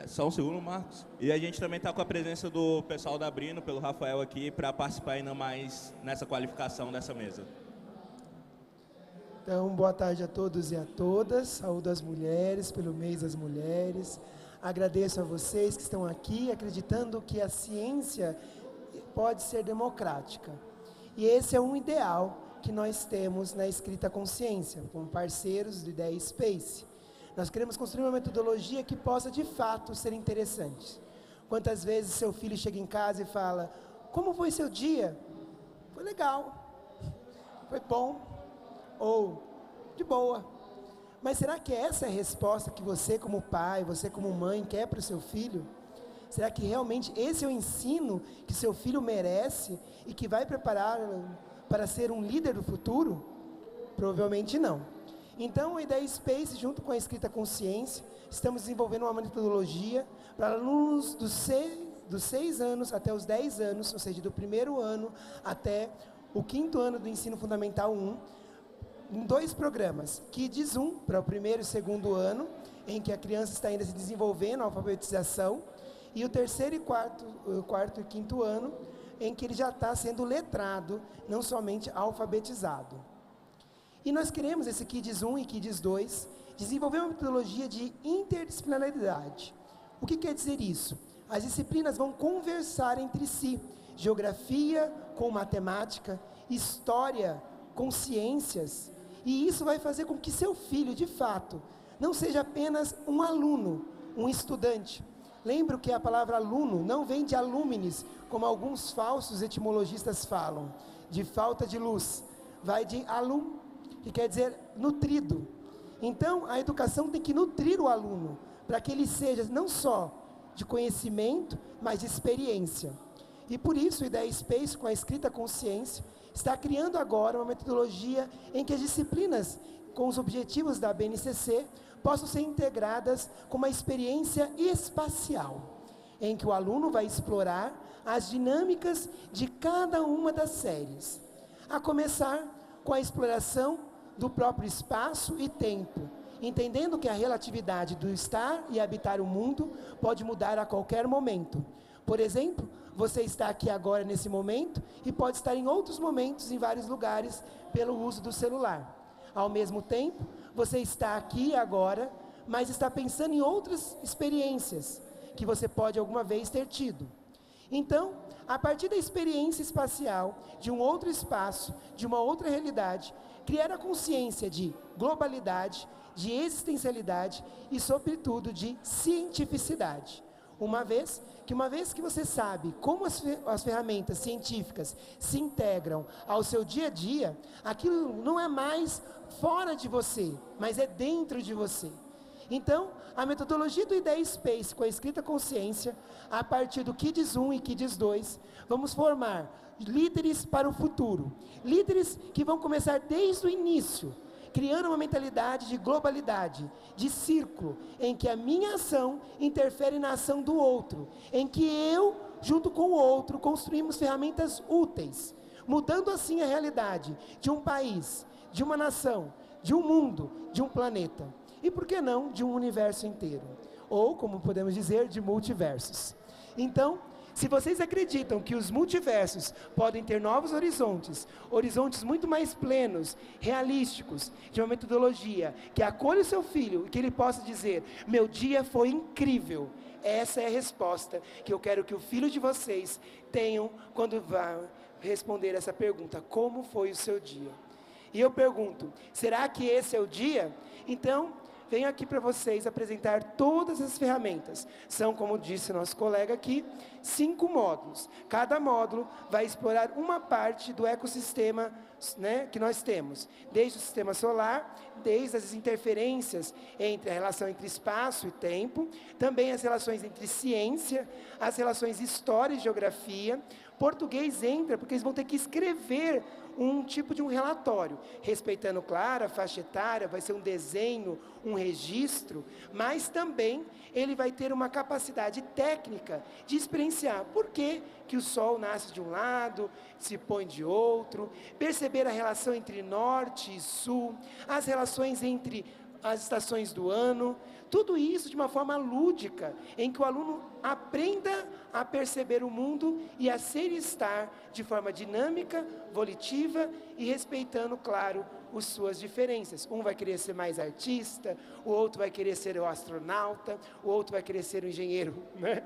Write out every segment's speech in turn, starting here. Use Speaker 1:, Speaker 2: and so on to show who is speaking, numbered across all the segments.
Speaker 1: Só um segundo, Marcos. E a gente também está com a presença do pessoal da Brino, pelo Rafael aqui, para participar ainda mais nessa qualificação dessa mesa.
Speaker 2: Então, boa tarde a todos e a todas. Saúdo as mulheres pelo mês das mulheres. Agradeço a vocês que estão aqui acreditando que a ciência pode ser democrática. E esse é um ideal que nós temos na Escrita Consciência, como parceiros do Ideia Space. Nós queremos construir uma metodologia que possa, de fato, ser interessante. Quantas vezes seu filho chega em casa e fala: como foi seu dia? Foi legal, foi bom, ou de boa. Mas será que essa é a resposta que você como pai, você como mãe quer para o seu filho? Será que realmente esse é o ensino que seu filho merece e que vai prepará-lo para ser um líder do futuro? Provavelmente não. Então, a Ideia Space, junto com a Escrita Consciência, estamos desenvolvendo uma metodologia para alunos dos 6 anos até os 10 anos, ou seja, do primeiro ano até o 5º ano do Ensino Fundamental 1, em 2 programas, Kids 1, para o primeiro e segundo ano, em que a criança está ainda se desenvolvendo a alfabetização, e o terceiro e quarto e 5º ano, em que ele já está sendo letrado, não somente alfabetizado. E nós queremos, esse Kids 1 e Kids 2, desenvolver uma metodologia de interdisciplinaridade. O que quer dizer isso? As disciplinas vão conversar entre si, geografia com matemática, história com ciências, e isso vai fazer com que seu filho, de fato, não seja apenas um aluno, um estudante. Lembro que a palavra aluno não vem de alumines, como alguns falsos etimologistas falam, de falta de luz. Vai de alum, que quer dizer nutrido. Então, a educação tem que nutrir o aluno, para que ele seja não só de conhecimento, mas de experiência. E por isso, o Ideia Space, com a Escrita Consciência, está criando agora uma metodologia em que as disciplinas, com os objetivos da BNCC, possam ser integradas com uma experiência espacial, em que o aluno vai explorar as dinâmicas de cada uma das séries, a começar com a exploração do próprio espaço e tempo, entendendo que a relatividade do estar e habitar o mundo pode mudar a qualquer momento. Por exemplo, você está aqui agora nesse momento e pode estar em outros momentos, em vários lugares, pelo uso do celular. Ao mesmo tempo, você está aqui agora, mas está pensando em outras experiências que você pode alguma vez ter tido. Então, a partir da experiência espacial, de um outro espaço, de uma outra realidade, criar a consciência de globalidade, de existencialidade e, sobretudo, de cientificidade. Uma vez que você sabe como as ferramentas científicas se integram ao seu dia a dia, aquilo não é mais fora de você, mas é dentro de você. Então, a metodologia do Ideia Space com a Escrita Consciência, a partir do Kids 1 e Kids 2, vamos formar líderes para o futuro. Líderes que vão começar desde o início, criando uma mentalidade de globalidade, de círculo, em que a minha ação interfere na ação do outro, em que eu, junto com o outro, construímos ferramentas úteis, mudando assim a realidade de um país, de uma nação, de um mundo, de um planeta. E por que não de um universo inteiro? Ou, como podemos dizer, de multiversos. Então, se vocês acreditam que os multiversos podem ter novos horizontes, horizontes muito mais plenos, realísticos, de uma metodologia que acolha o seu filho e que ele possa dizer: meu dia foi incrível. Essa é a resposta que eu quero que o filho de vocês tenham quando vá responder essa pergunta: como foi o seu dia? E eu pergunto: será que esse é o dia? Então, venho aqui para vocês apresentar todas as ferramentas. São, como disse nosso colega aqui, 5 módulos. Cada módulo vai explorar uma parte do ecossistema, né, que nós temos. Desde o sistema solar, desde as interferências entre a relação entre espaço e tempo, também as relações entre ciência, as relações história e geografia. Português entra porque eles vão ter que escrever um tipo de um relatório, respeitando, claro, a faixa etária, vai ser um desenho, um registro, mas também ele vai ter uma capacidade técnica de experienciar por que o Sol nasce de um lado, se põe de outro, perceber a relação entre norte e sul, as relações entre as estações do ano, tudo isso de uma forma lúdica, em que o aluno aprenda a perceber o mundo e a ser e estar de forma dinâmica, volitiva e respeitando, claro, as suas diferenças. Um vai querer ser mais artista, o outro vai querer ser o astronauta, o outro vai querer ser o engenheiro, né,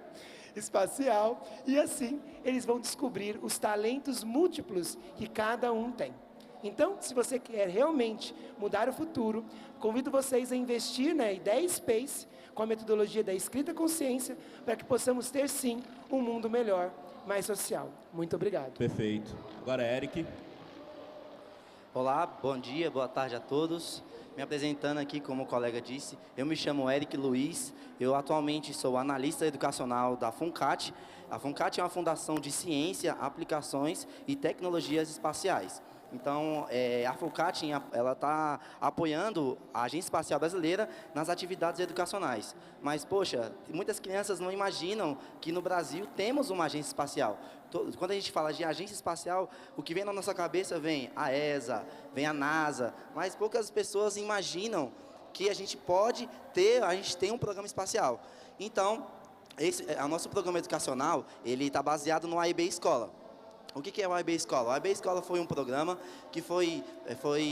Speaker 2: espacial, e assim eles vão descobrir os talentos múltiplos que cada um tem. Então, se você quer realmente mudar o futuro, convido vocês a investir na Ideia Space, com a metodologia da escrita consciência, para que possamos ter, sim, um mundo melhor, mais social. Muito obrigado.
Speaker 1: Perfeito. Agora, Eric.
Speaker 3: Olá, bom dia, boa tarde a todos. Me apresentando aqui, como o colega disse, eu me chamo Eric Luiz, eu atualmente sou analista educacional da FUNCAT. A FUNCAT é uma fundação de ciência, aplicações e tecnologias espaciais. Então, a FUNCAT ela está apoiando a Agência Espacial Brasileira nas atividades educacionais. Mas, poxa, muitas crianças não imaginam que no Brasil temos uma agência espacial. Quando a gente fala de agência espacial, o que vem na nossa cabeça vem a ESA, vem a NASA, mas poucas pessoas imaginam que a gente tem um programa espacial. Então, o nosso programa educacional, ele está baseado no AIB Escola. O que é o AIB Escola? O AIB Escola foi um programa que foi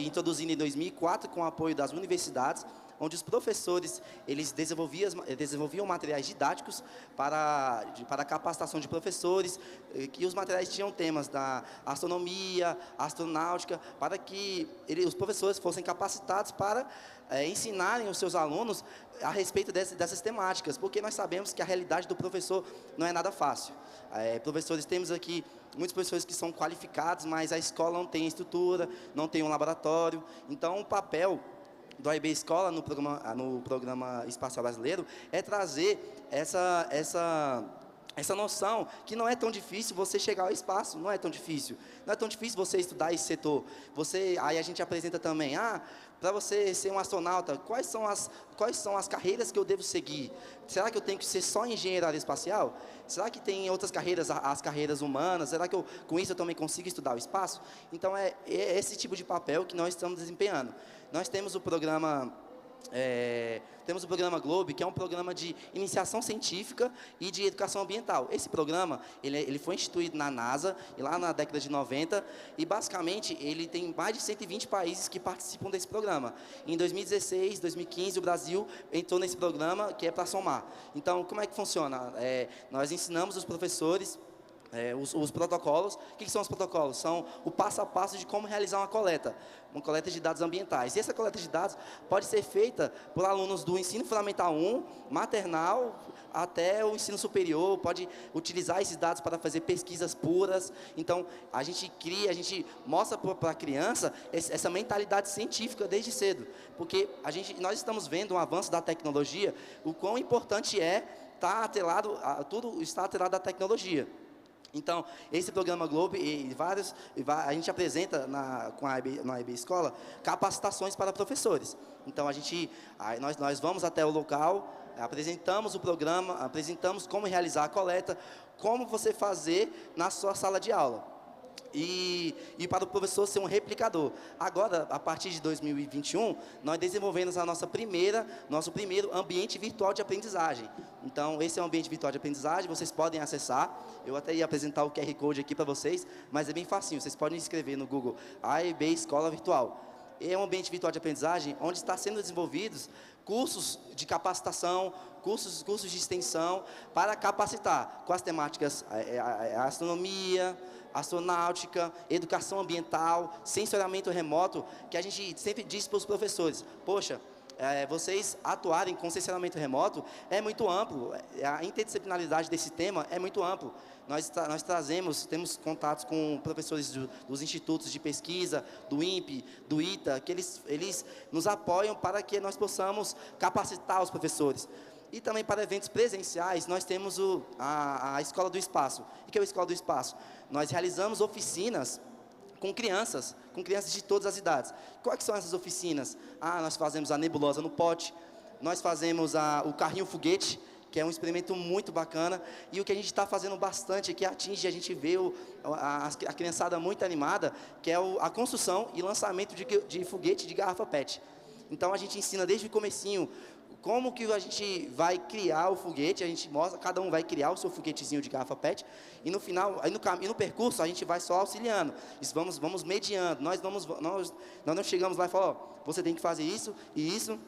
Speaker 3: introduzido em 2004 com o apoio das universidades, onde os professores eles desenvolviam materiais didáticos para capacitação de professores, que os materiais tinham temas da astronomia, astronáutica, para que os professores fossem capacitados para ensinarem os seus alunos a respeito dessas temáticas, porque nós sabemos que a realidade do professor não é nada fácil. Temos aqui muitos professores que são qualificados, mas a escola não tem estrutura, não tem um laboratório. Então, o papel do AIB Escola no programa Espacial Brasileiro é trazer essa noção que não é tão difícil você chegar ao espaço, não é tão difícil. Não é tão difícil você estudar esse setor. Aí a gente apresenta também, para você ser um astronauta, quais são as carreiras que eu devo seguir? Será que eu tenho que ser só engenheiro aeroespacial? Será que tem outras carreiras, as carreiras humanas? Será que com isso eu também consigo estudar o espaço? Então, é esse tipo de papel que nós estamos desempenhando. Nós temos o programa Globe, que é um programa de iniciação científica e de educação ambiental. Esse programa, ele foi instituído na NASA, lá na década de 90, e basicamente ele tem mais de 120 países que participam desse programa. Em 2016, 2015, o Brasil entrou nesse programa, que é para somar. Então, como é que funciona? Nós ensinamos os professores os protocolos. O que são os protocolos? São o passo a passo de como realizar uma coleta de dados ambientais. E essa coleta de dados pode ser feita por alunos do ensino fundamental 1, maternal, até o ensino superior, pode utilizar esses dados para fazer pesquisas puras. Então, a gente mostra para a criança essa mentalidade científica desde cedo, porque nós estamos vendo um avanço da tecnologia, o quão importante tudo está atrelado à tecnologia. Então, esse programa Globo a gente apresenta na AIB Escola capacitações para professores. Então, nós vamos até o local, apresentamos o programa, apresentamos como realizar a coleta, como você fazer na sua sala de aula. E para o professor ser um replicador. Agora, a partir de 2021, nós desenvolvemos nosso primeiro ambiente virtual de aprendizagem. Então, esse é um ambiente virtual de aprendizagem, vocês podem acessar. Eu até ia apresentar o QR Code aqui para vocês, mas é bem facinho, vocês podem escrever no Google AIB Escola Virtual. É um ambiente virtual de aprendizagem onde está sendo desenvolvidos cursos de capacitação, cursos de extensão para capacitar com as temáticas astronomia, astronáutica, educação ambiental, sensoriamento remoto, que a gente sempre diz para os professores, poxa, vocês atuarem com sensoriamento remoto é muito amplo, a interdisciplinaridade desse tema é muito amplo. Nós temos contatos com professores dos institutos de pesquisa, do INPE, do ITA, que eles nos apoiam para que nós possamos capacitar os professores. E também para eventos presenciais, nós temos a Escola do Espaço. O que é a Escola do Espaço? Nós realizamos oficinas com crianças de todas as idades. Quais são essas oficinas? Nós fazemos a nebulosa no pote, nós fazemos o carrinho foguete, que é um experimento muito bacana, e o que a gente está fazendo bastante, que atinge, a gente vê a criançada muito animada, que é a construção e lançamento de foguete de garrafa PET. Então, a gente ensina desde o comecinho como que a gente vai criar o foguete, a gente mostra, cada um vai criar o seu foguetezinho de garrafa PET, e no final, aí no percurso, a gente vai só auxiliando, vamos mediando, nós não chegamos lá e falamos, ó, você tem que fazer isso e isso,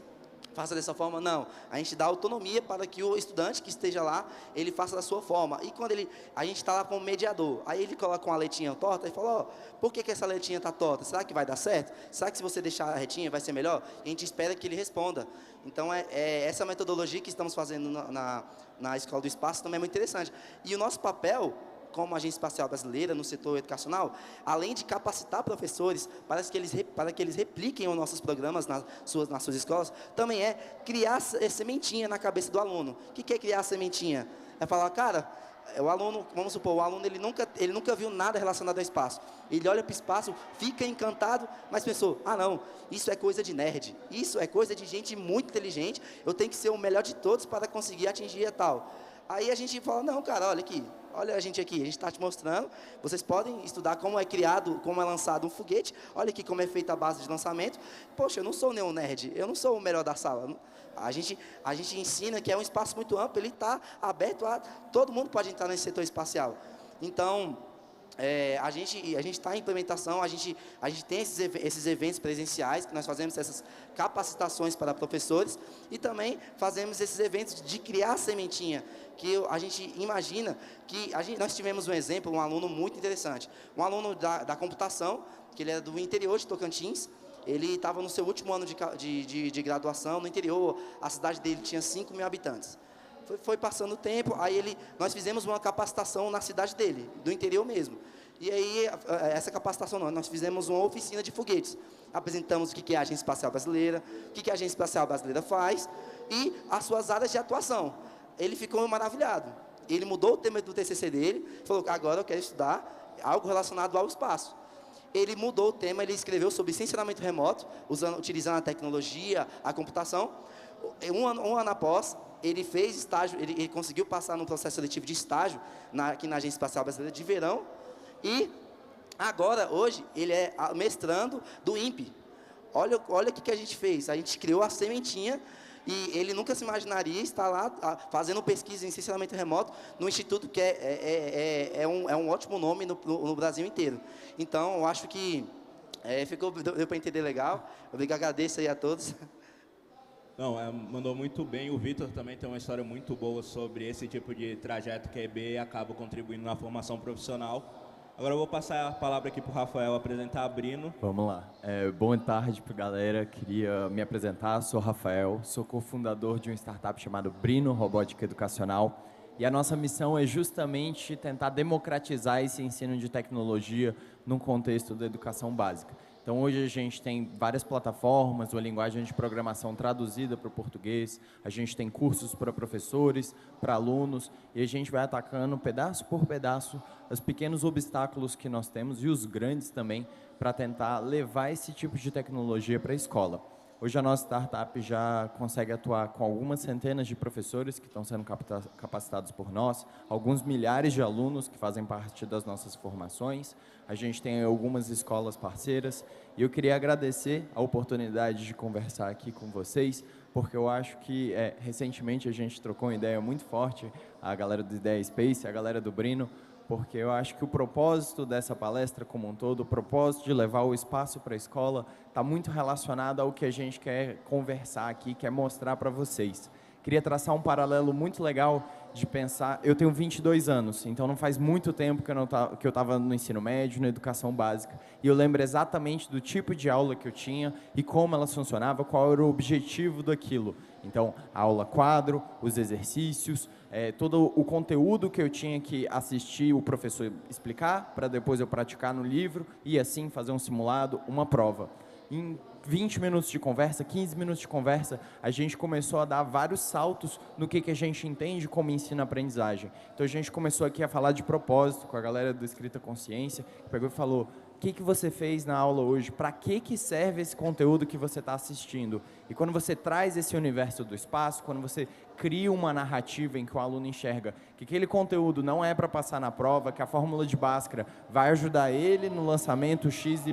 Speaker 3: faça dessa forma, não. A gente dá autonomia para que o estudante que esteja lá, ele faça da sua forma. E quando a gente está lá como mediador, aí ele coloca uma letinha torta e fala, ó, por que essa letinha está torta? Será que vai dar certo? Será que se você deixar a retinha vai ser melhor? E a gente espera que ele responda. Então, essa metodologia que estamos fazendo na Escola do Espaço também é muito interessante. E o nosso papel como Agência Espacial Brasileira, no setor educacional, além de capacitar professores para que eles repliquem os nossos programas nas suas escolas, também é criar sementinha na cabeça do aluno. O que é criar sementinha? É falar, cara, o aluno, vamos supor, o aluno ele nunca viu nada relacionado ao espaço. Ele olha para o espaço, fica encantado, mas pensou, ah não, isso é coisa de nerd, isso é coisa de gente muito inteligente, eu tenho que ser o melhor de todos para conseguir atingir a tal. Aí a gente fala, não, cara, olha aqui, olha a gente está te mostrando, vocês podem estudar como é criado, como é lançado um foguete, olha aqui como é feita a base de lançamento. Poxa, eu não sou nenhum nerd, eu não sou o melhor da sala. A gente ensina que é um espaço muito amplo, ele está aberto a... Todo mundo pode entrar nesse setor espacial. Então, a gente está em implementação, a gente tem esses eventos presenciais, que nós fazemos essas capacitações para professores, e também fazemos esses eventos de criar sementinha, que a gente imagina que... Nós tivemos um exemplo, um aluno muito interessante, um aluno da computação, que ele era do interior de Tocantins. Ele estava no seu último ano de graduação, no interior, a cidade dele tinha 5 mil habitantes. Foi passando o tempo, aí nós fizemos uma capacitação na cidade dele, do interior mesmo. E aí, essa capacitação nós fizemos uma oficina de foguetes. Apresentamos o que é a Agência Espacial Brasileira, o que a Agência Espacial Brasileira faz e as suas áreas de atuação. Ele ficou maravilhado. Ele mudou o tema do TCC dele, falou, agora eu quero estudar algo relacionado ao espaço. Ele mudou o tema, ele escreveu sobre licenciamento remoto, utilizando a tecnologia, a computação. Um ano após, ele fez estágio, ele conseguiu passar no processo seletivo de estágio aqui na Agência Espacial Brasileira de verão. E agora, hoje, ele é mestrando do INPE. Olha o que a gente fez, a gente criou a sementinha. E ele nunca se imaginaria estar lá fazendo pesquisa em licenciamento remoto no instituto que é um ótimo nome no Brasil inteiro. Então, eu acho que deu para entender legal. Eu agradeço aí a todos.
Speaker 1: Não, mandou muito bem. O Vitor também tem uma história muito boa sobre esse tipo de trajeto que a EB acaba contribuindo na formação profissional. Agora eu vou passar a palavra aqui para o Rafael apresentar a Brino.
Speaker 4: Vamos lá. Boa tarde para a galera. Queria me apresentar. Sou Rafael, sou cofundador de uma startup chamada Brino Robótica Educacional. E a nossa missão é justamente tentar democratizar esse ensino de tecnologia no contexto da educação básica. Então, hoje a gente tem várias plataformas, uma linguagem de programação traduzida para o português, a gente tem cursos para professores, para alunos, e a gente vai atacando pedaço por pedaço os pequenos obstáculos que nós temos e os grandes também, para tentar levar esse tipo de tecnologia para a escola. Hoje a nossa startup já consegue atuar com algumas centenas de professores que estão sendo capacitados por nós, alguns milhares de alunos que fazem parte das nossas formações. A gente tem algumas escolas parceiras e eu queria agradecer a oportunidade de conversar aqui com vocês, porque eu acho que recentemente a gente trocou uma ideia muito forte, a galera do Ideia Space, a galera do Brino, porque eu acho que o propósito dessa palestra como um todo, o propósito de levar o espaço para a escola, está muito relacionado ao que a gente quer conversar aqui, quer mostrar para vocês. Queria traçar um paralelo muito legal de pensar, eu tenho 22 anos, então não faz muito tempo que eu estava no ensino médio, na educação básica, e eu lembro exatamente do tipo de aula que eu tinha e como ela funcionava, qual era o objetivo daquilo. Então, a aula quadro, os exercícios, todo o conteúdo que eu tinha que assistir o professor explicar, para depois eu praticar no livro e assim fazer um simulado, uma prova. Em 20 minutos de conversa, 15 minutos de conversa, a gente começou a dar vários saltos no que a gente entende como ensino-aprendizagem. Então, a gente começou aqui a falar de propósito com a galera do Escrita Consciência, que pegou e falou, o que você fez na aula hoje? Para que serve esse conteúdo que você está assistindo? E quando você traz esse universo do espaço, quando você cria uma narrativa em que o aluno enxerga que aquele conteúdo não é para passar na prova, que a fórmula de Bhaskara vai ajudar ele no lançamento XYZ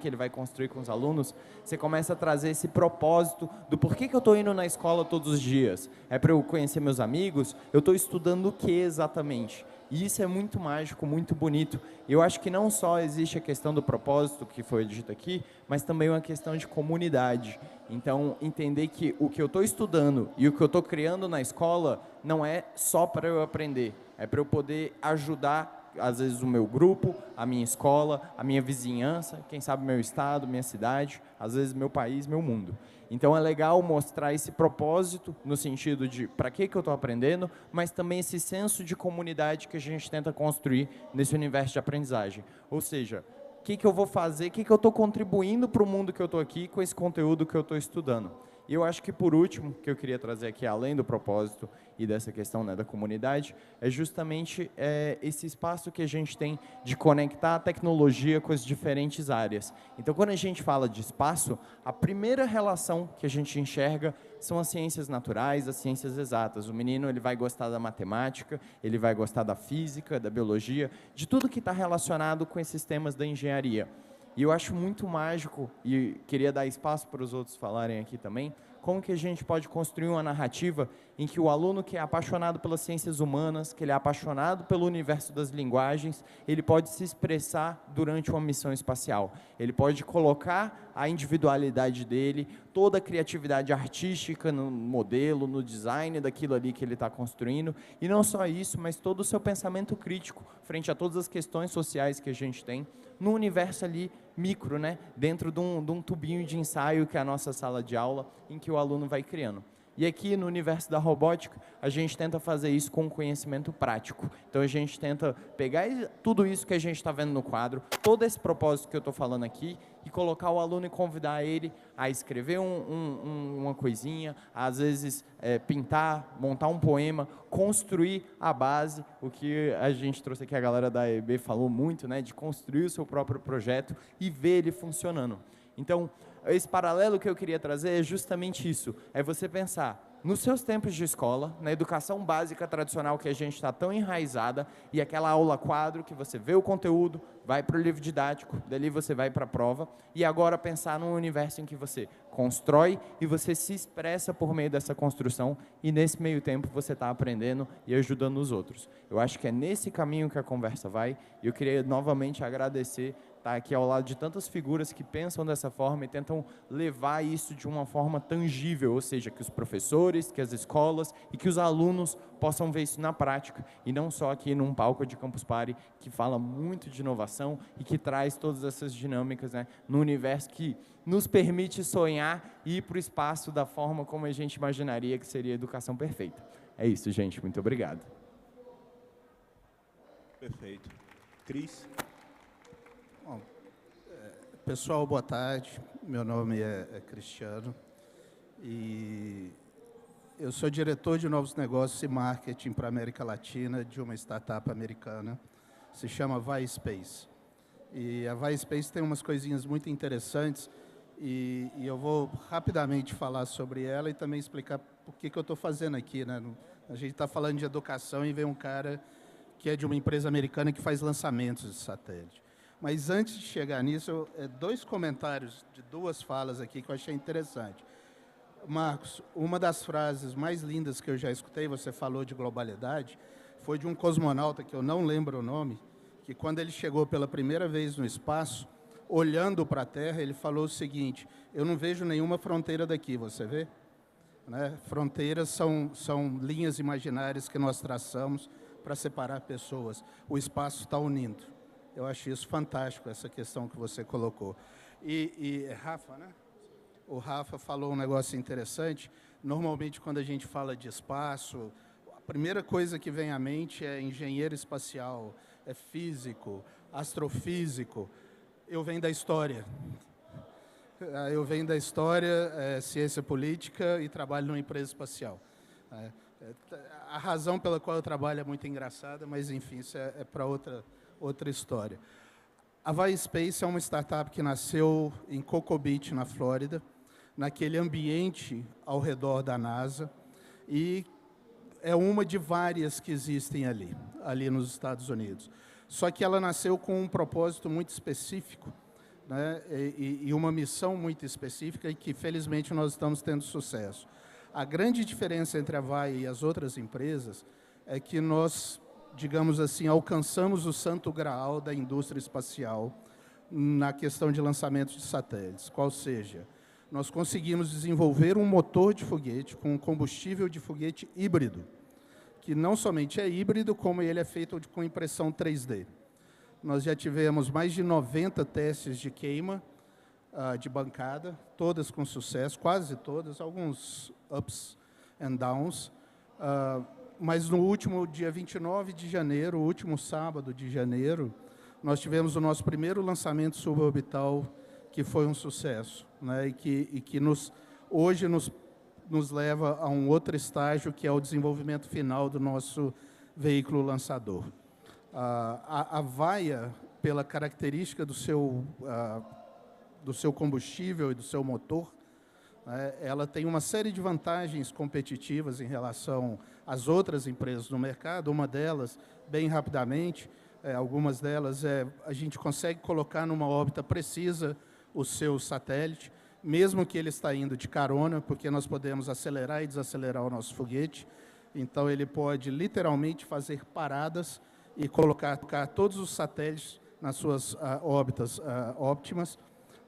Speaker 4: que ele vai construir com os alunos, você começa a trazer esse propósito do porquê que eu estou indo na escola todos os dias. É para eu conhecer meus amigos? Eu estou estudando o que exatamente? E isso é muito mágico, muito bonito. Eu acho que não só existe a questão do propósito, que foi dito aqui, mas também uma questão de comunidade. Então, entender que o que eu estou estudando e o que eu estou criando na escola não é só para eu aprender, é para eu poder ajudar, às vezes, o meu grupo, a minha escola, a minha vizinhança, quem sabe meu estado, minha cidade, às vezes meu país, meu mundo. Então, é legal mostrar esse propósito, no sentido de para que eu estou aprendendo, mas também esse senso de comunidade que a gente tenta construir nesse universo de aprendizagem. Ou seja, o que eu vou fazer, o que eu estou contribuindo para o mundo que eu estou aqui com esse conteúdo que eu estou estudando. E eu acho que, por último, que eu queria trazer aqui, além do propósito e dessa questão, né, da comunidade, é justamente esse espaço que a gente tem de conectar a tecnologia com as diferentes áreas. Então, quando a gente fala de espaço, a primeira relação que a gente enxerga são as ciências naturais, as ciências exatas. O menino ele vai gostar da matemática, ele vai gostar da física, da biologia, de tudo que está relacionado com esses temas da engenharia. E eu acho muito mágico, e queria dar espaço para os outros falarem aqui também, como que a gente pode construir uma narrativa em que o aluno que é apaixonado pelas ciências humanas, que ele é apaixonado pelo universo das linguagens, ele pode se expressar durante uma missão espacial. Ele pode colocar a individualidade dele, toda a criatividade artística no modelo, no design daquilo ali que ele está construindo, e não só isso, mas todo o seu pensamento crítico frente a todas as questões sociais que a gente tem, no universo ali micro, né, dentro de um tubinho de ensaio que é a nossa sala de aula, em que o aluno vai criando. E aqui no universo da robótica, a gente tenta fazer isso com conhecimento prático. Então a gente tenta pegar tudo isso que a gente está vendo no quadro, todo esse propósito que eu estou falando aqui, e colocar o aluno e convidar ele a escrever uma coisinha, às vezes pintar, montar um poema, construir a base, o que a gente trouxe aqui, a galera da EB falou muito, né, de construir o seu próprio projeto e ver ele funcionando. Então, esse paralelo que eu queria trazer é justamente isso, é você pensar nos seus tempos de escola, na educação básica tradicional que a gente está tão enraizada, e aquela aula quadro que você vê o conteúdo, vai para o livro didático, dali você vai para a prova, e agora pensar num universo em que você constrói e você se expressa por meio dessa construção, e nesse meio tempo você está aprendendo e ajudando os outros. Eu acho que é nesse caminho que a conversa vai, e eu queria novamente agradecer estar aqui ao lado de tantas figuras que pensam dessa forma e tentam levar isso de uma forma tangível, ou seja, que os professores, que as escolas e que os alunos possam ver isso na prática, e não só aqui num palco de Campus Party, que fala muito de inovação e que traz todas essas dinâmicas, né, no universo que nos permite sonhar e ir para o espaço da forma como a gente imaginaria que seria a educação perfeita. É isso, gente. Muito obrigado.
Speaker 1: Perfeito. Cris?
Speaker 5: Bom, pessoal, boa tarde. Meu nome é Cristiano e eu sou diretor de novos negócios e marketing para a América Latina de uma startup americana, se chama VaiSpace. E a VaiSpace tem umas coisinhas muito interessantes e eu vou rapidamente falar sobre ela e também explicar por que eu estou fazendo aqui, né? A gente está falando de educação e vem um cara que é de uma empresa americana que faz lançamentos de satélite. Mas antes de chegar nisso, dois comentários de duas falas aqui que eu achei interessante. Marcos, uma das frases mais lindas que eu já escutei, você falou de globalidade, foi de um cosmonauta, que eu não lembro o nome, que quando ele chegou pela primeira vez no espaço, olhando para a Terra, ele falou o seguinte: eu não vejo nenhuma fronteira daqui, você vê? Né? Fronteiras são linhas imaginárias que nós traçamos para separar pessoas. O espaço está unindo. Eu acho isso fantástico, essa questão que você colocou. E Rafa, né? O Rafa falou um negócio interessante. Normalmente, quando a gente fala de espaço, a primeira coisa que vem à mente é engenheiro espacial, é físico, astrofísico. Eu venho da história. Eu venho da história, ciência política e trabalho numa empresa espacial. A razão pela qual eu trabalho é muito engraçada, mas, enfim, isso é para outra história. A VaiSpace é uma startup que nasceu em Cocoa Beach, na Flórida, naquele ambiente ao redor da NASA, e é uma de várias que existem ali nos Estados Unidos. Só que ela nasceu com um propósito muito específico, né, e uma missão muito específica e que, felizmente, nós estamos tendo sucesso. A grande diferença entre a Vaia e as outras empresas é que nós, digamos assim, alcançamos o santo graal da indústria espacial na questão de lançamento de satélites, qual seja, nós conseguimos desenvolver um motor de foguete com um combustível de foguete híbrido, que não somente é híbrido, como ele é feito com impressão 3D. Nós já tivemos mais de 90 testes de queima de bancada, todas com sucesso, quase todas, alguns ups and downs, mas no último dia 29 de janeiro, o último sábado de janeiro, nós tivemos o nosso primeiro lançamento suborbital, que foi um sucesso, né, e que hoje nos leva a um outro estágio, que é o desenvolvimento final do nosso veículo lançador. A Vaia, pela característica do seu combustível e do seu motor, ela tem uma série de vantagens competitivas em relação às outras empresas no mercado. Uma delas, bem rapidamente, algumas delas, a gente consegue colocar numa órbita precisa o seu satélite, mesmo que ele está indo de carona, porque nós podemos acelerar e desacelerar o nosso foguete. Então, ele pode literalmente fazer paradas e colocar todos os satélites nas suas órbitas óptimas.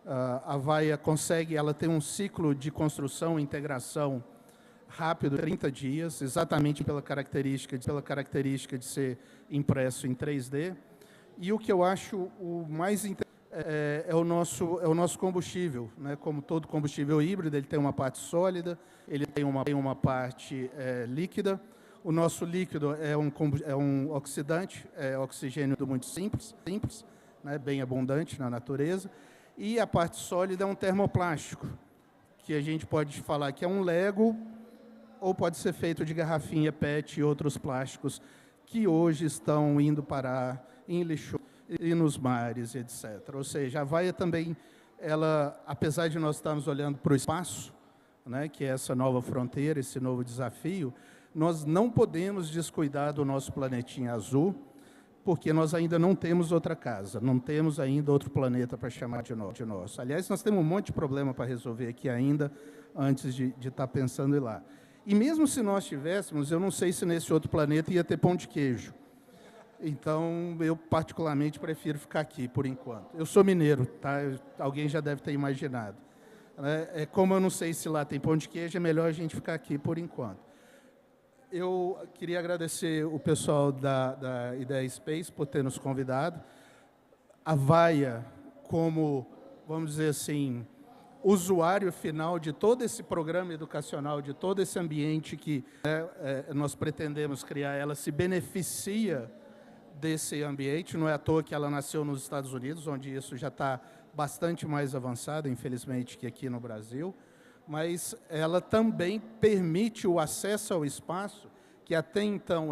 Speaker 5: A Vaia consegue, ela tem um ciclo de construção e integração rápido, 30 dias, exatamente pela característica de ser impresso em 3D. E o que eu acho o mais interessante é o nosso combustível, né? Como todo combustível híbrido, ele tem uma parte sólida, ele tem uma parte líquida. O nosso líquido é um oxidante, oxigênio muito simples, né? Bem abundante na natureza. E a parte sólida é um termoplástico, que a gente pode falar que é um Lego, ou pode ser feito de garrafinha PET e outros plásticos que hoje estão indo parar em lixo e nos mares, etc. Ou seja, a Vaia também, ela, apesar de nós estarmos olhando para o espaço, né, que é essa nova fronteira, esse novo desafio, nós não podemos descuidar do nosso planetinha azul, porque nós ainda não temos outra casa, não temos ainda outro planeta para chamar de nosso. Aliás, nós temos um monte de problema para resolver aqui ainda, antes de estar pensando em ir lá. E mesmo se nós tivéssemos, eu não sei se nesse outro planeta ia ter pão de queijo. Então, eu particularmente prefiro ficar aqui, por enquanto. Eu sou mineiro, tá? Alguém já deve ter imaginado. Como eu não sei se lá tem pão de queijo, é melhor a gente ficar aqui por enquanto. Eu queria agradecer o pessoal da Ideia Space por ter nos convidado. A Vaia, como, vamos dizer assim, usuário final de todo esse programa educacional, de todo esse ambiente que nós pretendemos criar, ela se beneficia desse ambiente. Não é à toa que ela nasceu nos Estados Unidos, onde isso já está bastante mais avançado, infelizmente, que aqui no Brasil. Mas ela também permite o acesso ao espaço, que até então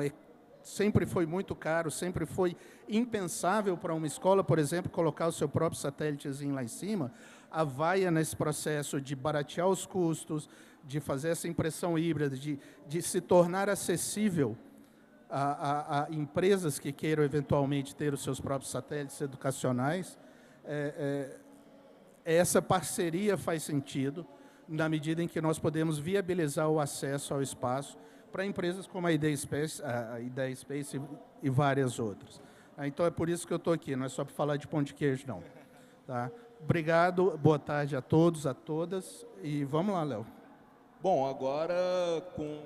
Speaker 5: sempre foi muito caro, sempre foi impensável para uma escola, por exemplo, colocar o seu próprio satélitezinho lá em cima. A Vaia, nesse processo de baratear os custos, de fazer essa impressão híbrida, de se tornar acessível a empresas que queiram eventualmente ter os seus próprios satélites educacionais, essa parceria faz sentido, na medida em que nós podemos viabilizar o acesso ao espaço para empresas como a Ideia Space e várias outras. Então, é por isso que eu estou aqui, não é só para falar de pão de queijo, não. Tá? Obrigado, boa tarde a todos, a todas, e vamos lá, Léo.
Speaker 1: Bom, agora, com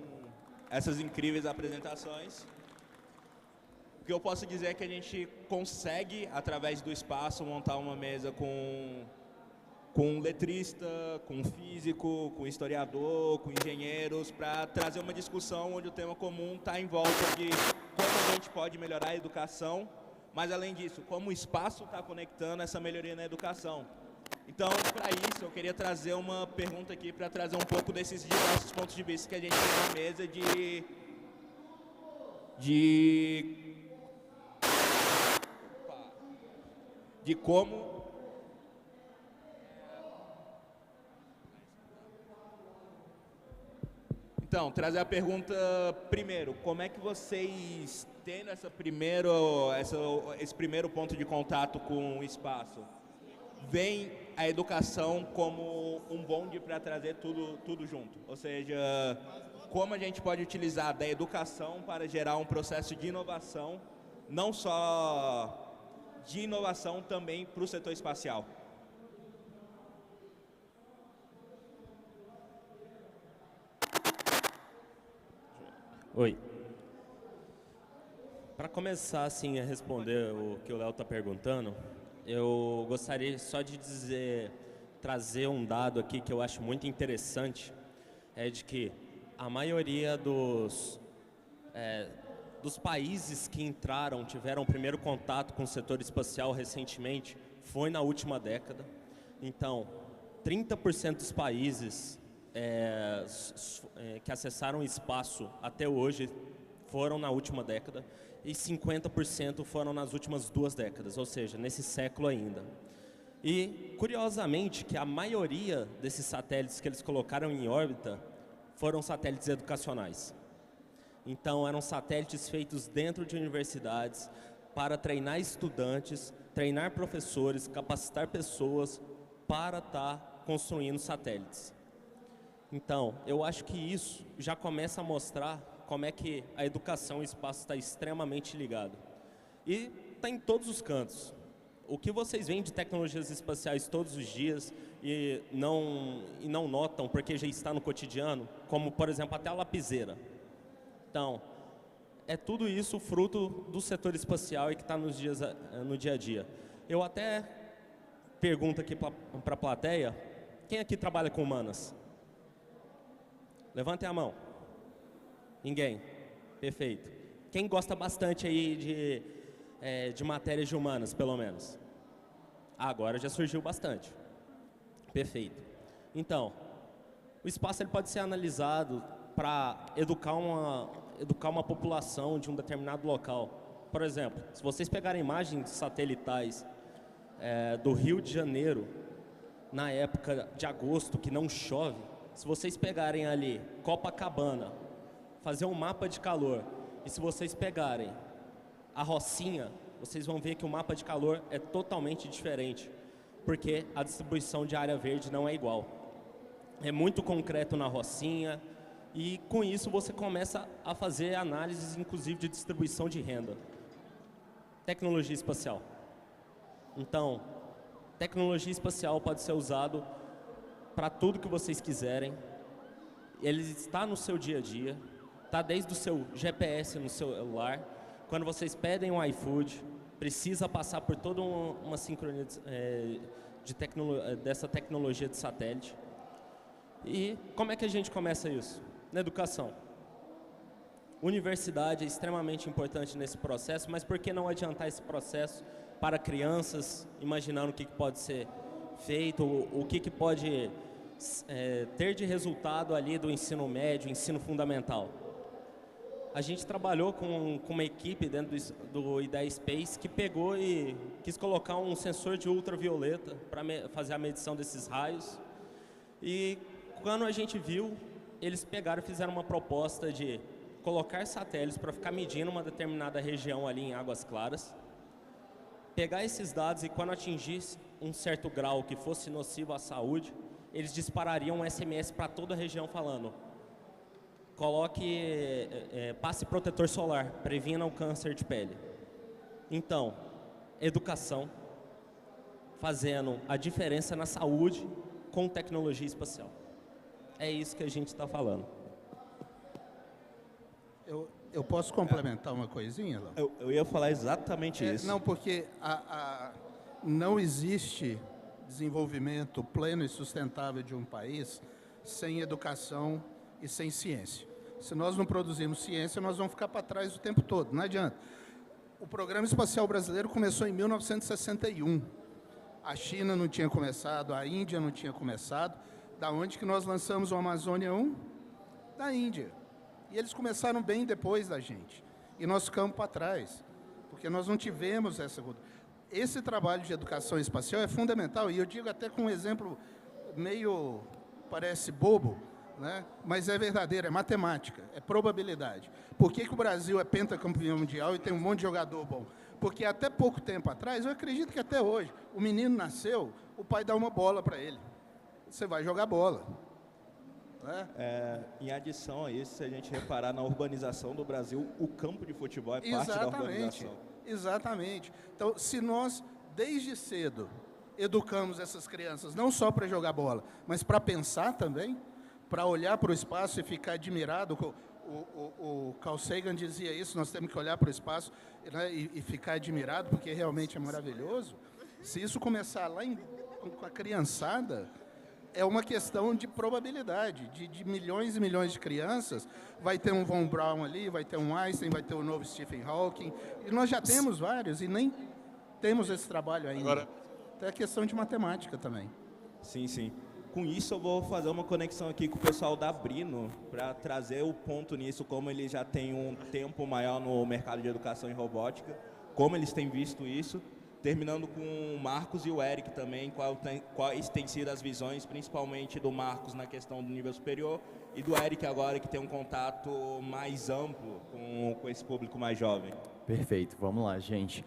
Speaker 1: essas incríveis apresentações, o que eu posso dizer é que a gente consegue, através do espaço, montar uma mesa com um letrista, com um físico, com um historiador, com engenheiros, para trazer uma discussão onde o tema comum está em volta de como a gente pode melhorar a educação, mas, além disso, como o espaço está conectando essa melhoria na educação. Então, para isso, eu queria trazer uma pergunta aqui para trazer um pouco desses diversos pontos de vista que a gente tem na mesa de como Então, trazer a pergunta primeiro. Como é que vocês, tendo esse primeiro ponto de contato com o espaço, veem a educação como um bonde para trazer tudo junto? Ou seja, como a gente pode utilizar da educação para gerar um processo de inovação, não só de inovação, também para o setor espacial?
Speaker 6: Oi. Para começar assim, a responder o que o Léo está perguntando, eu gostaria só de trazer um dado aqui que eu acho muito interessante, é de que a maioria dos países que tiveram o primeiro contato com o setor espacial recentemente, foi na última década. Então, 30% dos países que acessaram o espaço até hoje foram na última década e 50% foram nas últimas 2 décadas, ou seja, nesse século ainda. E, curiosamente, que a maioria desses satélites que eles colocaram em órbita foram satélites educacionais. Então, eram satélites feitos dentro de universidades para treinar estudantes, treinar professores, capacitar pessoas para estar construindo satélites. Então, eu acho que isso já começa a mostrar como é que a educação e o espaço está extremamente ligado. E está em todos os cantos. O que vocês veem de tecnologias espaciais todos os dias e não notam porque já está no cotidiano, como, por exemplo, até a lapiseira. Então, é tudo isso fruto do setor espacial e que está no dia a dia. Eu até pergunto aqui para a plateia, quem aqui trabalha com humanas? Levantem a mão. Ninguém? Perfeito. Quem gosta bastante aí de matérias de humanas, pelo menos? Agora já surgiu bastante. Perfeito. Então, o espaço ele pode ser analisado para educar uma população de um determinado local. Por exemplo, se vocês pegarem imagens satelitais do Rio de Janeiro, na época de agosto, que não chove, se vocês pegarem ali Copacabana, fazer um mapa de calor, e se vocês pegarem a Rocinha, vocês vão ver que o mapa de calor é totalmente diferente, porque a distribuição de área verde não é igual. É muito concreto na Rocinha, e com isso você começa a fazer análises, inclusive, de distribuição de renda. Tecnologia espacial. Então, tecnologia espacial pode ser usado para tudo que vocês quiserem. Ele está no seu dia a dia, está desde o seu GPS no seu celular. Quando vocês pedem um iFood, precisa passar por toda uma sincronia dessa tecnologia de satélite. E como é que a gente começa isso? Na educação. Universidade é extremamente importante nesse processo, mas por que não adiantar esse processo para crianças, imaginando o que pode ser feito, o que pode ter de resultado ali do ensino médio, ensino fundamental? A gente trabalhou com uma equipe dentro do Ideia Space que pegou e quis colocar um sensor de ultravioleta para fazer a medição desses raios. E quando a gente viu, eles pegaram e fizeram uma proposta de colocar satélites para ficar medindo uma determinada região ali em Águas Claras, pegar esses dados e quando atingisse um certo grau que fosse nocivo à saúde, eles disparariam um SMS para toda a região falando: passe protetor solar, previna o câncer de pele. Então, educação, fazendo a diferença na saúde com tecnologia espacial. É isso que a gente está falando.
Speaker 5: Eu posso complementar uma coisinha, Léo?
Speaker 1: Eu ia falar exatamente isso.
Speaker 5: Não, porque não existe desenvolvimento pleno e sustentável de um país sem educação e sem ciência. Se nós não produzirmos ciência, nós vamos ficar para trás o tempo todo, não adianta. O Programa Espacial Brasileiro começou em 1961. A China não tinha começado, a Índia não tinha começado. Da onde que nós lançamos o Amazônia 1? Da Índia. E eles começaram bem depois da gente. E nós ficamos para trás, porque nós não tivemos essa... Esse trabalho de educação espacial é fundamental, e eu digo até com um exemplo meio, parece bobo, né? Mas é verdadeiro, é matemática, é probabilidade. Por que o Brasil é pentacampeão mundial e tem um monte de jogador bom? Porque até pouco tempo atrás, eu acredito que até hoje, o menino nasceu, o pai dá uma bola para ele. Você vai jogar bola. Né?
Speaker 1: Em adição a isso, se a gente reparar na urbanização do Brasil, o campo de futebol é parte da urbanização.
Speaker 5: Exatamente. Então, se nós, desde cedo, educamos essas crianças, não só para jogar bola, mas para pensar também, para olhar para o espaço e ficar admirado. O Carl Sagan dizia isso, nós temos que olhar para o espaço, né, e ficar admirado, porque realmente é maravilhoso. Se isso começar lá com a criançada, é uma questão de probabilidade, de milhões e milhões de crianças. Vai ter um Von Braun ali, vai ter um Einstein, vai ter o novo Stephen Hawking, e nós já temos vários, e nem temos esse trabalho ainda.
Speaker 7: Agora,
Speaker 5: então é questão de matemática também.
Speaker 1: Sim, sim. Com isso, eu vou fazer uma conexão aqui com o pessoal da Brino, para trazer o ponto nisso, como eles já têm um tempo maior no mercado de educação em robótica, como eles têm visto isso, terminando com o Marcos e o Eric também, quais têm sido as visões, principalmente do Marcos na questão do nível superior, e do Eric agora, que tem um contato mais amplo com esse público mais jovem.
Speaker 4: Perfeito, vamos lá, gente.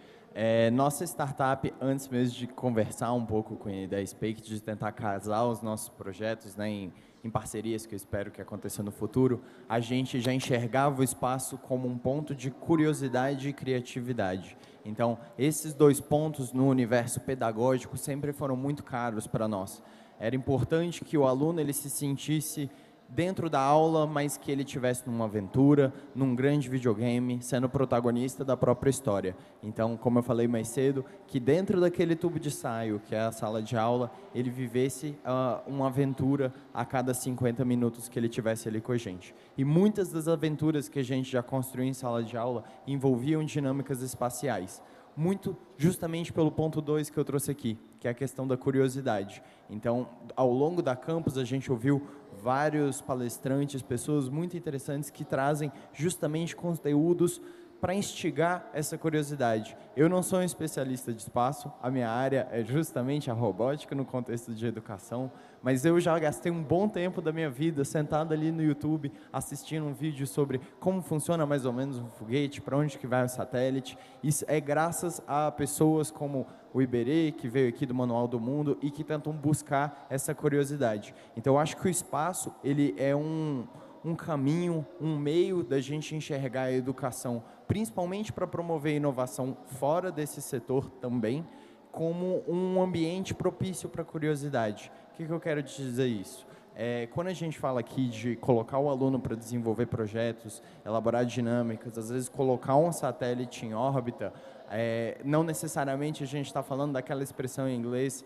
Speaker 4: Nossa startup, antes mesmo de conversar um pouco com a Ideia Spake, de tentar casar os nossos projetos, né, em parcerias que eu espero que aconteça no futuro, a gente já enxergava o espaço como um ponto de curiosidade e criatividade. Então, esses dois pontos no universo pedagógico sempre foram muito caros para nós. Era importante que o aluno ele se sentisse dentro da aula, mas que ele estivesse numa aventura, num grande videogame, sendo protagonista da própria história. Então, como eu falei mais cedo, que dentro daquele tubo de ensaio, que é a sala de aula, ele vivesse uma aventura a cada 50 minutos que ele estivesse ali com a gente. E muitas das aventuras que a gente já construiu em sala de aula envolviam dinâmicas espaciais. Muito justamente pelo ponto 2 que eu trouxe aqui, que é a questão da curiosidade. Então, ao longo da campus, a gente ouviu vários palestrantes, pessoas muito interessantes que trazem justamente conteúdos para instigar essa curiosidade. Eu não sou um especialista de espaço, a minha área é justamente a robótica no contexto de educação, mas eu já gastei um bom tempo da minha vida sentado ali no YouTube, assistindo um vídeo sobre como funciona mais ou menos um foguete, para onde que vai o satélite. Isso é graças a pessoas como o Iberê, que veio aqui do Manual do Mundo e que tentam buscar essa curiosidade. Então, eu acho que o espaço, ele é um caminho, um meio da gente enxergar a educação, principalmente para promover inovação fora desse setor também, como um ambiente propício para a curiosidade. O que eu quero dizer isso? Quando a gente fala aqui de colocar o aluno para desenvolver projetos, elaborar dinâmicas, às vezes colocar um satélite em órbita, não necessariamente a gente está falando daquela expressão em inglês,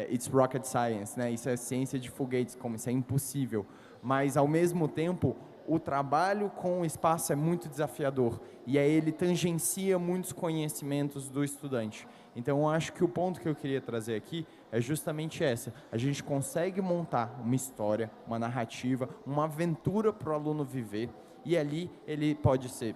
Speaker 4: it's rocket science, né? Isso é ciência de foguetes, como isso é impossível. Mas, ao mesmo tempo, o trabalho com o espaço é muito desafiador e aí ele tangencia muitos conhecimentos do estudante. Então, eu acho que o ponto que eu queria trazer aqui é justamente essa. A gente consegue montar uma história, uma narrativa, uma aventura para o aluno viver e ali ele pode ser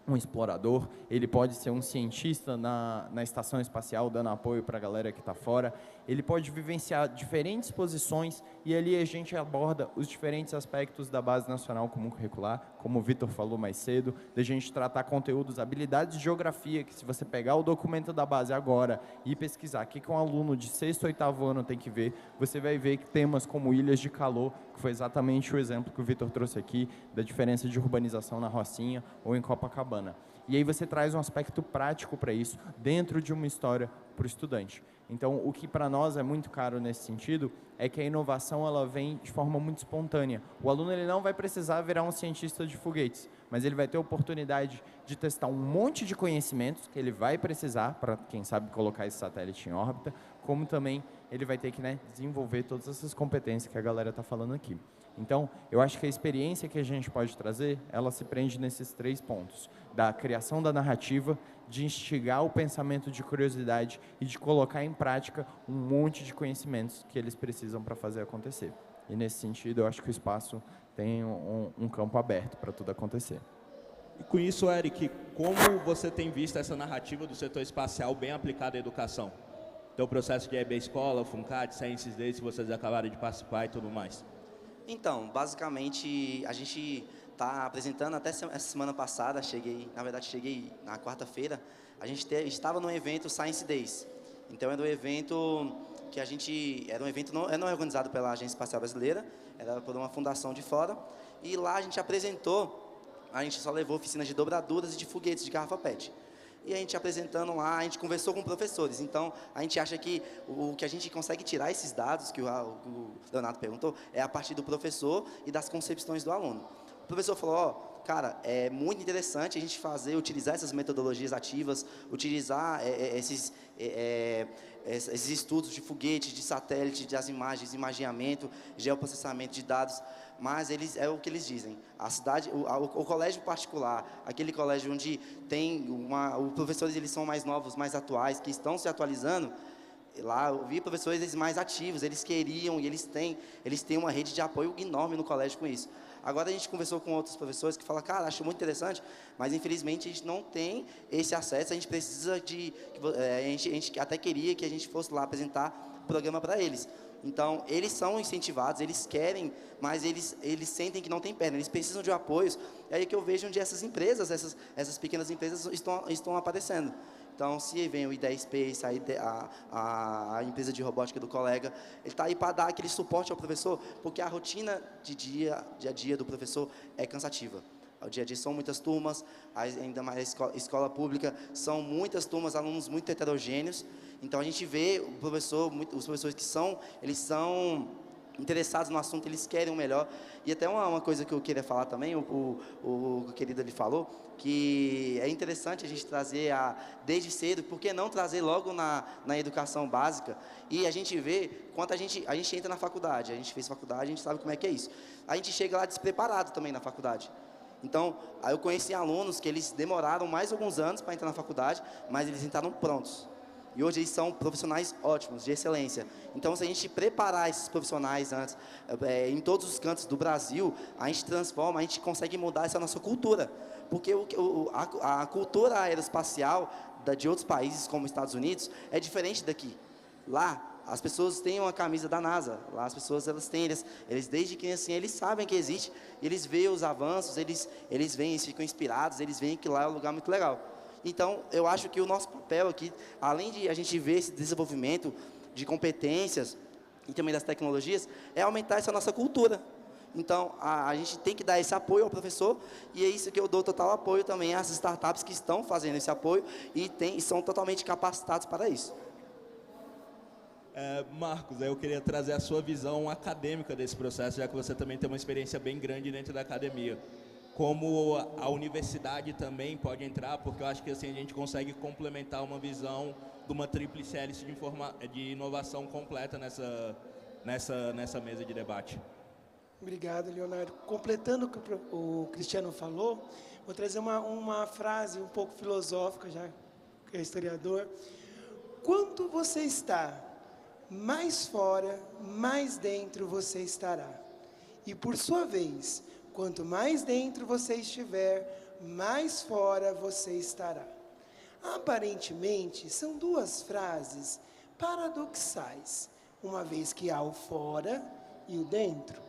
Speaker 4: um explorador, ele pode ser um cientista na estação espacial, dando apoio para a galera que está fora, ele pode vivenciar diferentes posições e ali a gente aborda os diferentes aspectos da Base Nacional Comum Curricular, como o Vitor falou mais cedo, da gente tratar conteúdos, habilidades de geografia, que se você pegar o documento da base agora e pesquisar o que um aluno de 6º ou 8º ano tem que ver, você vai ver que temas como ilhas de calor, que foi exatamente o exemplo que o Vitor trouxe aqui, da diferença de urbanização na Rocinha ou em Copacabana. E aí você traz um aspecto prático para isso, dentro de uma história para o estudante. Então, o que para nós é muito caro nesse sentido é que a inovação ela vem de forma muito espontânea. O aluno ele não vai precisar virar um cientista de foguetes, mas ele vai ter a oportunidade de testar um monte de conhecimentos que ele vai precisar para, quem sabe, colocar esse satélite em órbita, como também ele vai ter que desenvolver todas essas competências que a galera está falando aqui. Então, eu acho que a experiência que a gente pode trazer, ela se prende nesses 3 pontos, da criação da narrativa, de instigar o pensamento de curiosidade e de colocar em prática um monte de conhecimentos que eles precisam para fazer acontecer. E nesse sentido, eu acho que o espaço tem um campo aberto para tudo acontecer.
Speaker 1: E com isso, Eric, como você tem visto essa narrativa do setor espacial bem aplicada à educação? Então, o processo de EB Escola, FUNCAT, Sciences Day, se vocês acabaram de participar e tudo mais.
Speaker 3: Então, basicamente, a gente está apresentando, até essa semana passada, cheguei na quarta-feira, a gente estava no evento Science Days. Então, era um evento que não é organizado pela Agência Espacial Brasileira, era por uma fundação de fora, e lá a gente só levou oficinas de dobraduras e de foguetes de garrafa PET. E a gente apresentando lá, a gente conversou com professores. Então, a gente acha que o que a gente consegue tirar esses dados, que o Leonardo perguntou, é a partir do professor e das concepções do aluno. O professor falou, cara, é muito interessante a gente utilizar essas metodologias ativas, utilizar esses estudos de foguete, de satélite, das imagens, imaginamento, geoprocessamento de dados, mas é o que eles dizem. A cidade, o colégio particular, aquele colégio onde tem os professores, eles são mais novos, mais atuais, que estão se atualizando, lá eu vi professores eles mais ativos, eles queriam e eles têm uma rede de apoio enorme no colégio com isso. Agora a gente conversou com outros professores que falam, cara, acho muito interessante, mas infelizmente a gente não tem esse acesso, a gente precisa a gente até queria que a gente fosse lá apresentar o programa para eles. Então, eles são incentivados, eles querem, mas eles sentem que não tem perna, eles precisam de apoios. É aí que eu vejo onde essas empresas, essas pequenas empresas estão aparecendo. Então, se vem o Ideia Space, a empresa de robótica do colega, ele está aí para dar aquele suporte ao professor, porque a rotina dia a dia do professor é cansativa. O dia a dia são muitas turmas, ainda mais escola pública, são muitas turmas, alunos muito heterogêneos. Então, a gente vê os professores eles são interessados no assunto, eles querem o melhor. E até uma coisa que eu queria falar também, o querido ele falou, que é interessante a gente trazer desde cedo, por que não trazer logo na educação básica? E a gente vê, quanto a gente entra na faculdade, a gente fez faculdade, a gente sabe como é que é isso. A gente chega lá despreparado também na faculdade. Então, aí eu conheci alunos que eles demoraram mais alguns anos para entrar na faculdade, mas eles entraram prontos. E hoje eles são profissionais ótimos, de excelência. Então, se a gente preparar esses profissionais antes, em todos os cantos do Brasil, a gente transforma, a gente consegue mudar essa nossa cultura. Porque a cultura aeroespacial de outros países, como os Estados Unidos, é diferente daqui. Lá, as pessoas têm uma camisa da NASA. Lá, as pessoas, eles desde criancinha, eles sabem que existe, eles veem os avanços, eles veem, eles ficam inspirados, eles veem que lá é um lugar muito legal. Então, eu acho que o nosso papel aqui, além de a gente ver esse desenvolvimento de competências e também das tecnologias, é aumentar essa nossa cultura. Então, a gente tem que dar esse apoio ao professor, e é isso que eu dou total apoio também às startups que estão fazendo esse apoio e são totalmente capacitados para isso.
Speaker 1: Marcos, eu queria trazer a sua visão acadêmica desse processo, já que você também tem uma experiência bem grande dentro da academia. Como a universidade também pode entrar, porque eu acho que assim a gente consegue complementar uma visão de uma tríplice hélice de inovação completa nessa mesa de debate.
Speaker 2: Obrigado, Leonardo. Completando o que o Cristiano falou, vou trazer uma frase um pouco filosófica, já que é historiador. Quanto você está mais fora, mais dentro você estará. E por sua vez, quanto mais dentro você estiver, mais fora você estará. Aparentemente, são duas frases paradoxais, uma vez que há o fora e o dentro.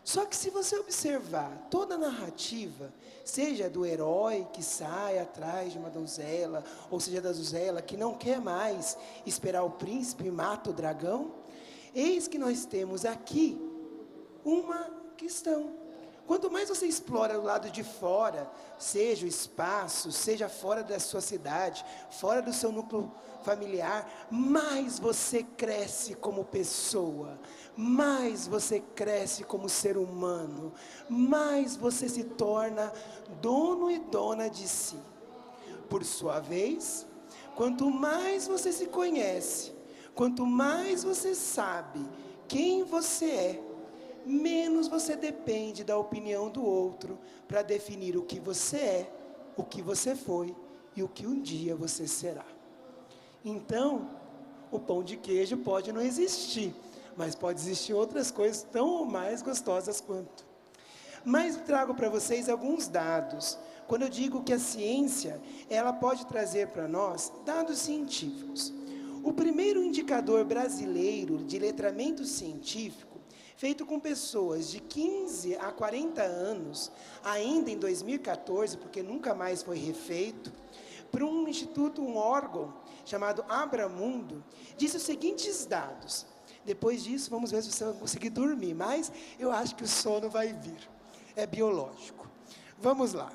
Speaker 2: Só que se você observar toda a narrativa, seja do herói que sai atrás de uma donzela, ou seja da donzela que não quer mais esperar o príncipe e mata o dragão, eis que nós temos aqui uma questão. Quanto mais você explora do lado de fora, seja o espaço, seja fora da sua cidade, fora do seu núcleo familiar, mais você cresce como pessoa, mais você cresce como ser humano, mais você se torna dono e dona de si. Por sua vez, quanto mais você se conhece, quanto mais você sabe quem você é, menos você depende da opinião do outro para definir o que você é, o que você foi e o que um dia você será. Então, o pão de queijo pode não existir, mas pode existir outras coisas tão ou mais gostosas quanto. Mas trago para vocês alguns dados. Quando eu digo que a ciência, ela pode trazer para nós dados científicos. O primeiro indicador brasileiro de letramento científico feito com pessoas de 15 a 40 anos, ainda em 2014, porque nunca mais foi refeito, por um instituto, um órgão chamado Abramundo, disse os seguintes dados. Depois disso, vamos ver se você vai conseguir dormir, mas eu acho que o sono vai vir. É biológico. Vamos lá.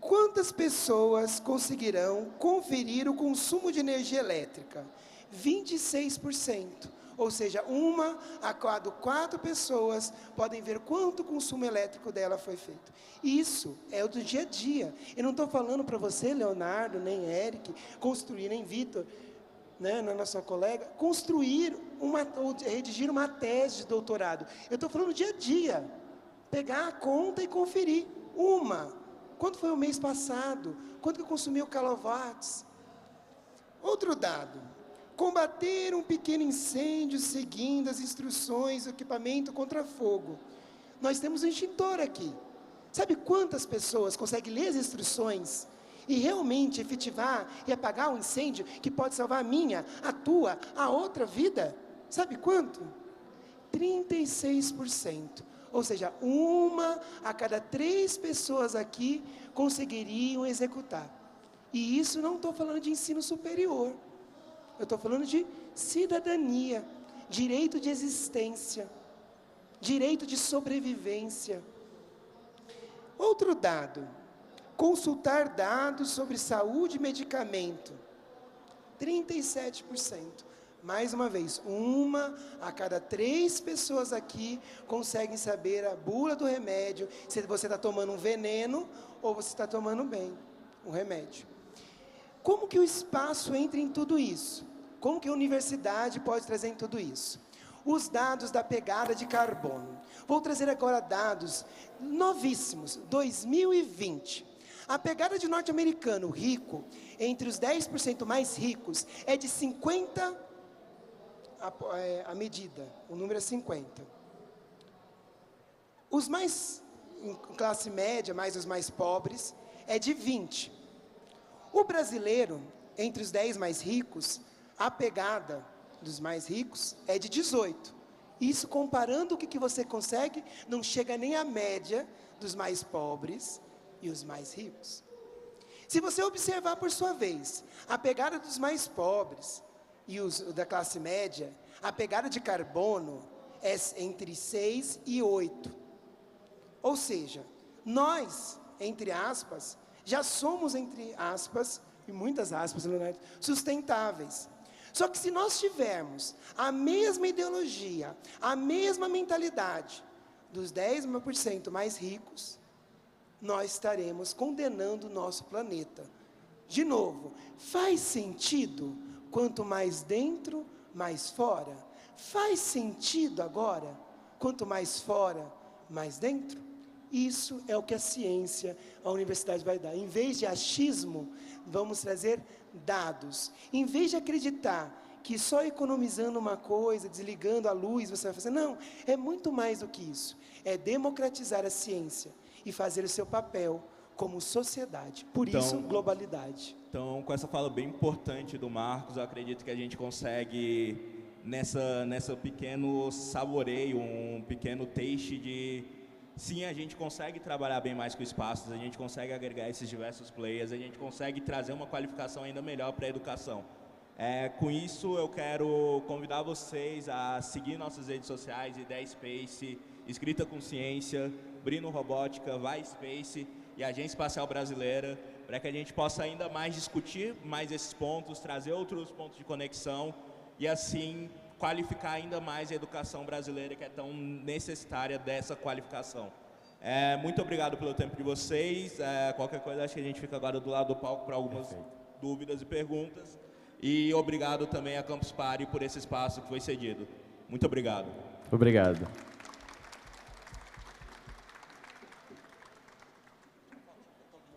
Speaker 2: Quantas pessoas conseguirão conferir o consumo de energia elétrica? 26%. Ou seja, 1 a cada 4 pessoas podem ver quanto o consumo elétrico dela foi feito. Isso é o do dia a dia. Eu não estou falando para você, Leonardo, nem Eric, construir, nem Vitor, né, nossa colega, construir ou redigir uma tese de doutorado. Eu estou falando dia a dia. Pegar a conta e conferir. Quanto foi o mês passado? Quanto que eu consumi o kilowatts? Outro dado. Combater um pequeno incêndio seguindo as instruções do equipamento contra fogo. Nós temos um extintor aqui. Sabe quantas pessoas conseguem ler as instruções e realmente efetivar e apagar um incêndio que pode salvar a minha, a tua, a outra vida? Sabe quanto? 36%. Ou seja, 1 a cada 3 pessoas aqui conseguiriam executar. E isso não estou falando de ensino superior. Eu estou falando de cidadania, direito de existência, direito de sobrevivência. Outro dado, consultar dados sobre saúde e medicamento, 37%. Mais uma vez, 1 a cada 3 pessoas aqui conseguem saber a bula do remédio, se você está tomando um veneno ou você está tomando bem um remédio. Como que o espaço entra em tudo isso? Como que a universidade pode trazer em tudo isso? Os dados da pegada de carbono. Vou trazer agora dados novíssimos, 2020. A pegada de norte-americano rico, entre os 10% mais ricos, é de 50, a medida, o número é 50. Os mais, em classe média, mais os mais pobres, é de 20. O brasileiro, entre os 10 mais ricos, a pegada dos mais ricos é de 18. Isso, comparando o que você consegue, não chega nem à média dos mais pobres e os mais ricos. Se você observar por sua vez, a pegada dos mais pobres e os da classe média, a pegada de carbono é entre 6 e 8. Ou seja, nós, entre aspas, já somos, entre aspas, e muitas aspas, Leonardo, sustentáveis. Só que se nós tivermos a mesma ideologia, a mesma mentalidade dos 10% mais ricos, nós estaremos condenando o nosso planeta. De novo, faz sentido quanto mais dentro, mais fora? Faz sentido agora, quanto mais fora, mais dentro? Isso é o que a ciência, a universidade vai dar. Em vez de achismo, vamos trazer dados. Em vez de acreditar que só economizando uma coisa, desligando a luz, você vai fazer. Não, é muito mais do que isso. É democratizar a ciência e fazer o seu papel como sociedade. Por isso, globalidade.
Speaker 1: Então, com essa fala bem importante do Marcos, eu acredito que a gente consegue, nessa pequeno saboreio, um pequeno taste de... Sim, a gente consegue trabalhar bem mais com espaços, a gente consegue agregar esses diversos players, a gente consegue trazer uma qualificação ainda melhor para a educação. Com isso, eu quero convidar vocês a seguir nossas redes sociais, Ideia Space, Escrita com Ciência, Brino Robótica, Vai Space e Agência Espacial Brasileira, para que a gente possa ainda mais discutir mais esses pontos, trazer outros pontos de conexão e assim qualificar ainda mais a educação brasileira, que é tão necessitária dessa qualificação. Muito obrigado pelo tempo de vocês. Qualquer coisa, acho que a gente fica agora do lado do palco para algumas dúvidas e perguntas. E obrigado também a Campus Party por esse espaço que foi cedido. Muito obrigado.
Speaker 4: Obrigado.